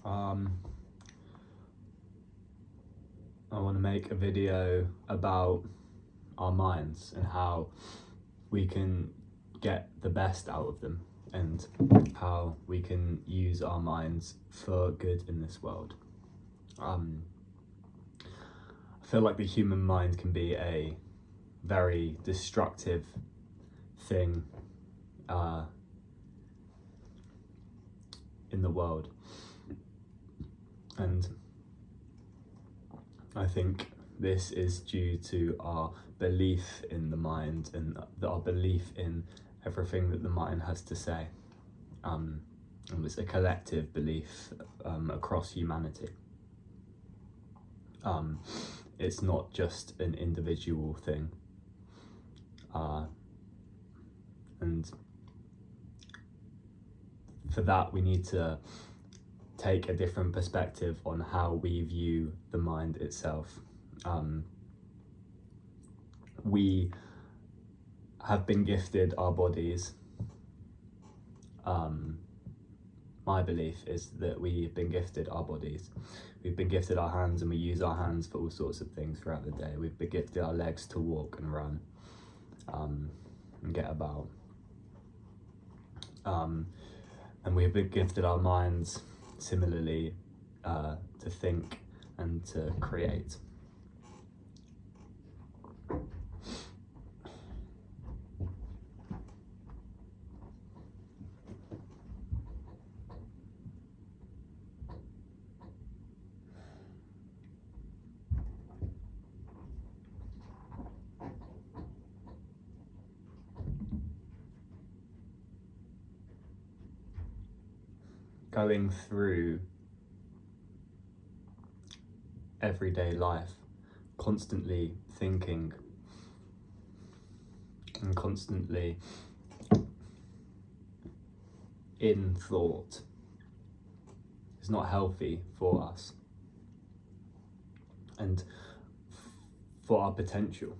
Um, I want to make a video about our minds and how we can get the best out of them and how we can use our minds for good in this world. I feel like the human mind can be a very destructive thing in the world, and I think this is due to our belief in the mind and our belief in everything that the mind has to say. And it's a collective belief across humanity. It's not just an individual thing. And for that, we need to take a different perspective on how we view the mind itself. We have been gifted our bodies. My belief is that we've been gifted our bodies. We've been gifted our hands, and we use our hands for all sorts of things throughout the day. We've been gifted our legs to walk and run and get about. And we've been gifted our minds similarly to think and to create. Going through everyday life, constantly thinking and constantly in thought is not healthy for us and for our potential.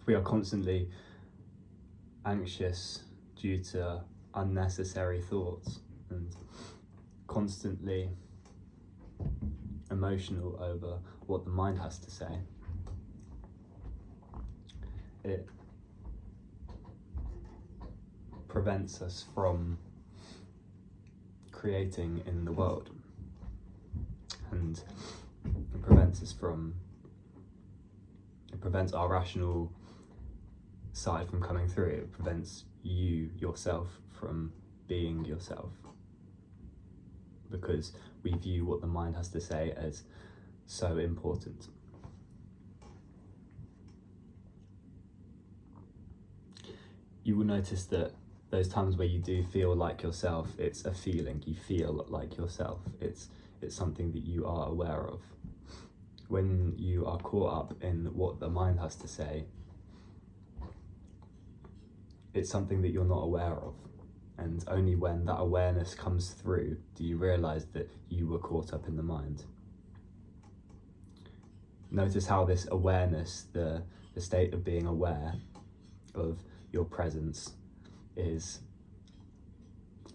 If we are constantly anxious due to unnecessary thoughts and constantly emotional over what the mind has to say, it prevents us from creating in the world, and it prevents our rational side from coming through. It prevents you yourself from being yourself, because we view what the mind has to say as so important. You will notice that those times where you do feel like yourself, it's a feeling. You feel like yourself. It's something that you are aware of. When you are caught up in what the mind has to say, it's something that you're not aware of. And only when that awareness comes through do you realize that you were caught up in the mind. Notice how this awareness, the state of being aware of your presence, is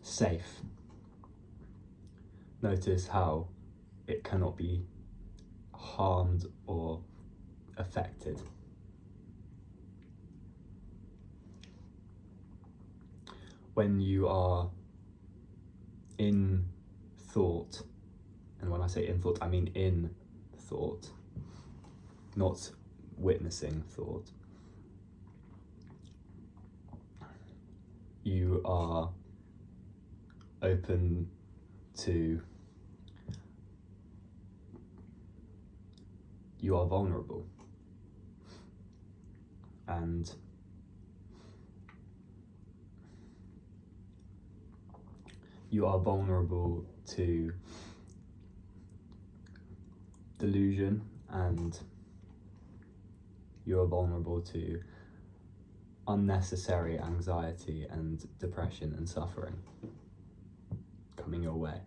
safe. Notice how it cannot be harmed or affected. When you are in thought, and when I say in thought, I mean in thought, not witnessing thought, you are open to, you are vulnerable, and you are vulnerable to delusion, and you are vulnerable to unnecessary anxiety and depression and suffering coming your way.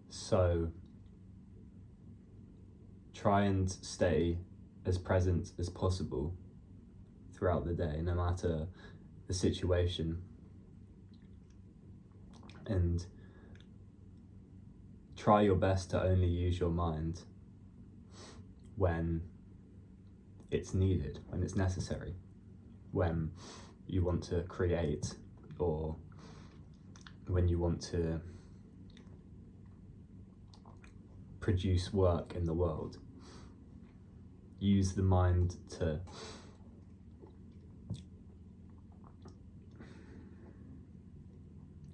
So try and stay as present as possible throughout the day, no matter the situation. And try your best to only use your mind when it's needed, when it's necessary, when you want to create, or when you want to produce work in the world. Use the mind to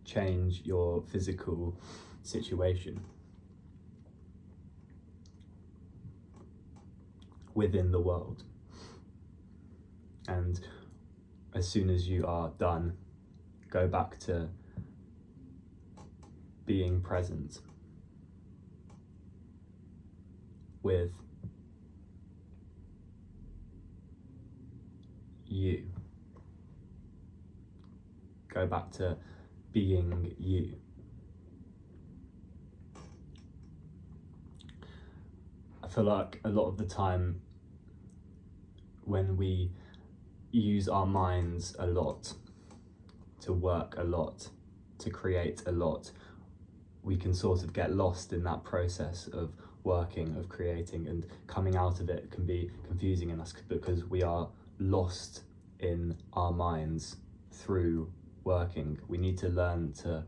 change your physical situation within the world. And as soon as you are done, go back to being present with you. Go back to being you. I feel like a lot of the time when we use our minds a lot, to work a lot, to create a lot, we can sort of get lost in that process of working, of creating, and coming out of it can be confusing in us because we are lost in our minds through working. We need to learn to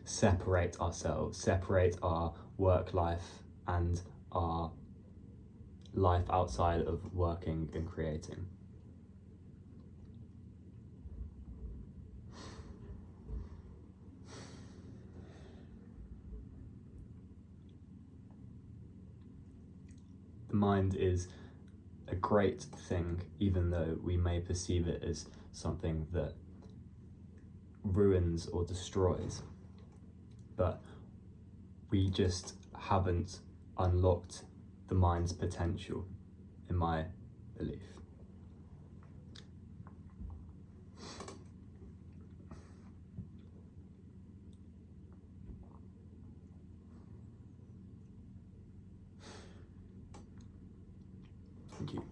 separate ourselves, separate our work life and our life outside of working and creating. The mind is a great thing, even though we may perceive it as something that ruins or destroys. But we just haven't unlocked the mind's potential, in my belief. Thank you.